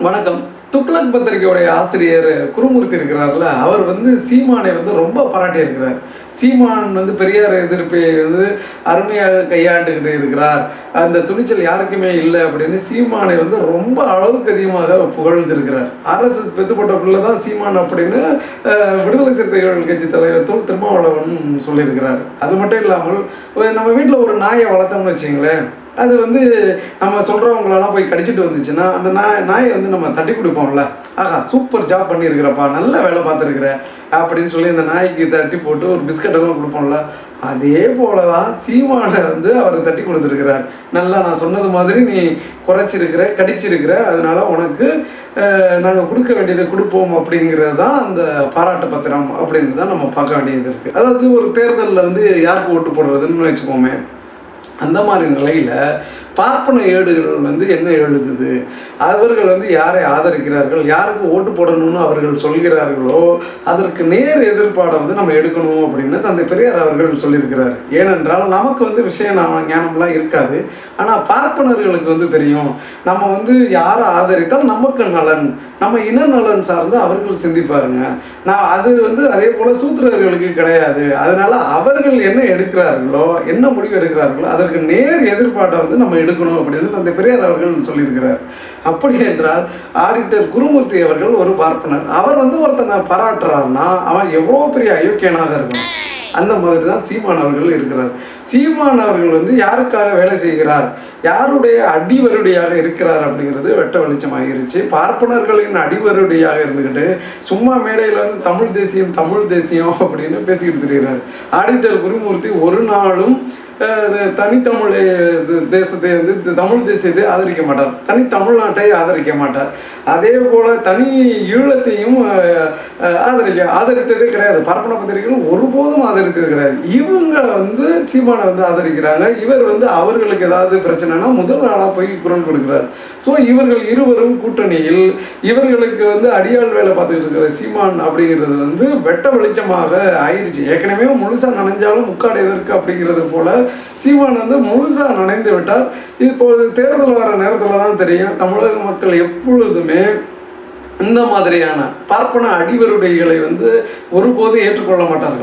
வணக்கம். துக்ளக் பத்திரிகையுடைய ஆசிரியர் குருமூர்த்தி இருக்கிறார்ல, அவர் சீமானை ரொம்ப பாராட்டியிருக்கிறார். சீமான் பெரியார் எதிர்ப்பை அருமையாக கையாண்டுகிட்டு இருக்கிறார். அந்த துணிச்சல் யாருக்குமே இல்லை அப்படின்னு சீமானை ரொம்ப அளவுக்கு அதிகமாக புகழ்ந்திருக்கிறார். RSS பெத்துப்பட்ட பிள்ளை தான் சீமான் அப்படின்னு விடுதலை சிறுத்தைகள் கட்சி தலைவர் திருமாவளவன் சொல்லியிருக்கிறார். அது மட்டும் இல்லாமல் நம்ம வீட்டில் ஒரு நாயை வளர்த்தோம்னு வச்சிங்களேன், அது நம்ம சொல்கிறவங்களெல்லாம் போய் கடிச்சிட்டு வந்துச்சுன்னா அந்த நாயை நம்ம தட்டி கொடுப்போம்ல, ஆஹா சூப்பர் ஜாப் பண்ணியிருக்கிறப்பா, நல்ல வேலை பார்த்துருக்குற அப்படின்னு சொல்லி அந்த நாய்க்கு தட்டி போட்டு ஒரு பிஸ்கட்டெல்லாம் கொடுப்போம்ல, அதே போல தான் சீமானை அவர் தட்டி கொடுத்துருக்கிறார். நல்லா நான் சொன்னது மாதிரி நீ குறைச்சிருக்கிற, கடிச்சிருக்கிற, அதனால உனக்கு நாங்கள் கொடுக்க வேண்டியதை கொடுப்போம் அப்படிங்கிறது தான் அந்த பாராட்டு பத்திரம் அப்படின்னு தான் நம்ம பார்க்க வேண்டியது இருக்குது. அதாவது ஒரு தேர்தலில் யாருக்கு ஓட்டு போடுறதுன்னு வச்சுக்கோமே, அந்த மாதிரி நிலையில் பார்ப்பன ஏடுகள் என்ன எழுதுது, அவர்கள் யாரை ஆதரிக்கிறார்கள், யாருக்கு ஓட்டு போடணும்னு அவர்கள் சொல்கிறார்களோ அதற்கு நேர் எதிர்ப்பாடை நம்ம எடுக்கணும் அப்படின்னு தந்தை பெரியார் அவர்கள் சொல்லியிருக்கிறார். ஏனென்றால் நமக்கு விஷய ஞானம்லாம் இருக்காது, ஆனால் பார்ப்பனர்களுக்கு தெரியும் நம்ம யாரை ஆதரித்தால் நமக்கு நலன், நம்ம இன நலன் சார்ந்து அவர்கள் சிந்திப்பாருங்க. நான் அது அதே போல் சூத்திரர்களுக்கு கிடையாது. அதனால அவர்கள் என்ன எடுக்கிறார்களோ, என்ன முடிவு எடுக்கிறார்களோ அதற்கு நேர் எதிர்ப்பாட்டை நம்ம எடுக்கணும் அப்படின்னு தந்தை பெரியார் அவர்கள் சொல்லியிருக்கிறார். அப்படி என்றால் ஆடிட்டர் குருமூர்த்தி அவர்கள் ஒரு பார்ப்பனர், அவர் ஒருத்தனை பாராட்டுறாருன்னா அவன் எவ்வளோ பெரிய அயோக்கியனாக இருக்கணும். அந்த மாதிரி தான் சீமான் அவர்கள் இருக்கிறார். சீமான் அவர்கள் யாருக்காக வேலை செய்கிறார், யாருடைய அடிவருடியாக இருக்கிறார் அப்படிங்கிறது வெட்ட வெளிச்சமாகிருச்சு. பார்ப்பனர்களின் அடிவருடியாக இருந்துக்கிட்டு சும்மா மேடையில் தமிழ் தேசியம் தமிழ் தேசியம் அப்படின்னு பேசிக்கிட்டு இருக்கிறார். ஆடிட்டர் குருமூர்த்தி ஒரு நாளும் தனித்தமிழ் தேசத்தை தமிழ் தேசியத்தை ஆதரிக்க மாட்டார், தனி தமிழ்நாட்டை ஆதரிக்க மாட்டார். அதே போல தனி ஈழத்தையும் ஆதரித்ததே கிடையாது. பார்ப்பன பத்திரிகைகள் ஒருபோதும் ஆதரித்தது கிடையாது. இவங்களை சீமானை ஆதரிக்கிறாங்க. இவர் அவர்களுக்கு ஏதாவது பிரச்சனைனா முதல் நாளாக போய் குரல் கொடுக்கிறார். ஸோ இவர்கள் இருவரும் கூட்டணியில் இவர்களுக்கு அடியாள் வேலை பார்த்துக்கிட்டு இருக்கிற சீமான் அப்படிங்கிறது வெட்ட வெளிச்சமாக ஆயிடுச்சு. ஏற்கனவே முழுசாக நனைஞ்சாலும் முக்காடு எதற்கு அப்படிங்கிறது போல சீமான் முழுசாக நனைந்து விட்டார். இப்போது தேர்தல் வர நேரத்தில் தான் தெரியும் தமிழக மக்கள் எப்பொழுதுமே இந்த மாதிரியான பார்ப்பன அடிவருடைகளை ஒருபோதும் ஏற்றுக்கொள்ள மாட்டார்கள்.